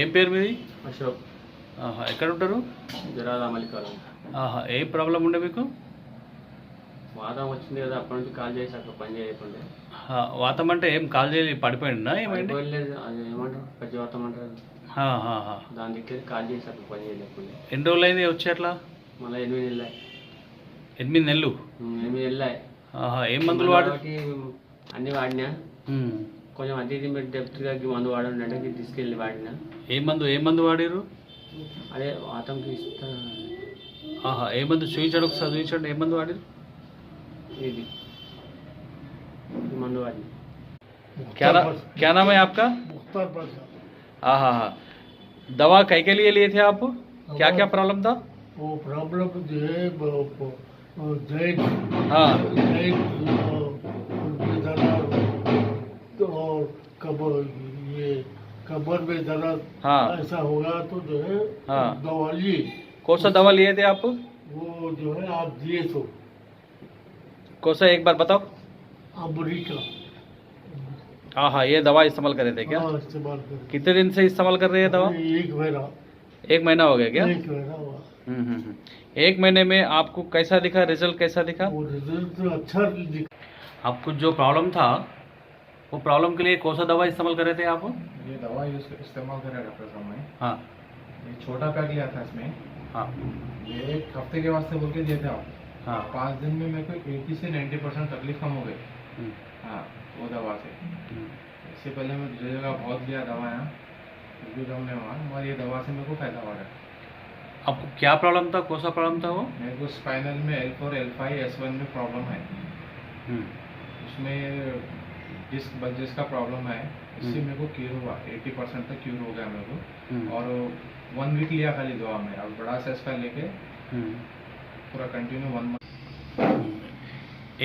ఏం పేరు మీది? అశోక్. ఎక్కడ ఉంటారు? జరాల మల్లికాలం. ఏ ప్రాబ్లం ఉండే మీకు? వాతం వచ్చింది కదా, అప్పటి నుంచి కాల్ చేసి అక్కడ పని చేయకుండా. వాతం అంటే ఏం కాల్ చేసి పడిపోయిందా? ఏమైంది? అది ఏమంటారు, పచ్చి వాతం అంటారు. దాని దగ్గర కాల్ చేసి అక్కడ పని చేయలేకుండా. ఎన్ని రోజులు అయింది వచ్చి అట్లా? మళ్ళీ 8 నెలలు. 8 నెలలు? 8 నెలలు. ఏం మందులు వాడు? అన్నీ వాడినా. కొంచెం అది ఇది మీరు డెప్త్గా మందు వాడండి అంటే తీసుకెళ్ళి వాడినా. ఏ మందు వాడారు? అదే వాతంకి ఇస్తా. ఏ మందు చూపించాడు, ఒకసారి చూపించండి. ఏ మందు వాడారు? ఇది मंदू वाली। क्या नाम है आपका? दवा कई के लिए लिए थे आप? क्या क्या प्रॉब्लम था? वो प्रॉब्लम जो है और कमर में दर्द ऐसा होगा तो जो है दवा लिए। कौन सा दवा लिए थे आप? वो जो है आप दिए तो कौन सा, एक बार बताओ। अमरीका। ये दवा इस्तेमाल कर रहे थे क्या? इस्तेमाल कर। कितने दिन से इस्तेमाल कर रहे हैं दवा? 1 महीना। 1 महीना हो गया क्या? 1 महीना हुआ। 1 महीने में आपको कैसा दिखा, रिजल्ट कैसा दिखा? वो रिजल्ट तो अच्छा दिखा। आपको जो प्रॉब्लम था वो प्रॉब्लम के लिए कौन सा दवा इस्तेमाल कर रहे थे आप? ये दवा इस्तेमाल कर रहे डॉक्टर साहब ने। हाँ, ये छोटा पैक लिया था इसमें। हाँ, ये 1 हफ्ते के वास्ते बोल के दिए थे आप। हाँ। 5 दिन में मेरे को 80 से 90% तकलीफ कम हो गई। हाँ, वो दवा से। इससे पहले मैं दूसरी जगह बहुत लिया दवा, यहाँ भी कम नहीं हुआ, और ये दवा से मेरे को फायदा हो रहा है। आपको क्या प्रॉब्लम था, कौन सा प्रॉब्लम था वो? मेरे को स्पाइनल में L4, L5, S1 में प्रॉब्लम है। उसमें डिस्क बल्जेस का प्रॉब्लम है। इससे मेरे को क्यूर हुआ, 80% तक क्यूर हो गया मेरे को। और 1 वीक लिया खाली दवा में, अब बड़ा साइज का लेके पूरा कंटिन्यू 1 मंथ।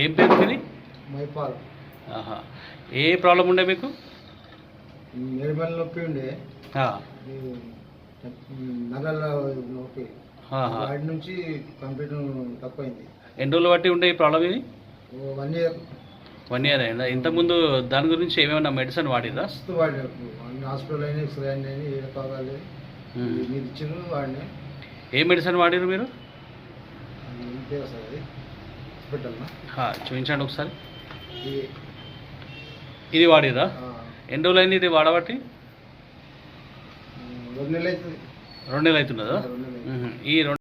ఏం పేరు మీది? మైపాల్। ఏ ప్రాబ్లం ఉండే మీకు? నిర్మల నొప్పి ఉండే, నగల నొప్పి, వాడి నుంచి కంప్లీట్ తక్కువైంది। ఎన్ని రోజులు బట్టి ఉండే ఈ ప్రాబ్లం ఇది? 1 ఇయర్। 1 ఇయర్ అయిందా? ఇంతకుముందు దాని గురించి ఏమైనా మెడిసిన్ వాడిరా? వాడిన హాస్పిటల్ అయినా ఎక్స్రే అయినా ఏ కావాలి మీరు ఇచ్చిన వాడిని। ఏ మెడిసిన్ వాడారు మీరు? అది హాస్పిటల్ చూపించండి ఒకసారి। ఇది వాడిరా? ఎన్ని రోజులు అయింది ఇది వాడబట్టి? 2 నెలలు అవుతుంది। 2 నెలలు అవుతున్నదా? ఈ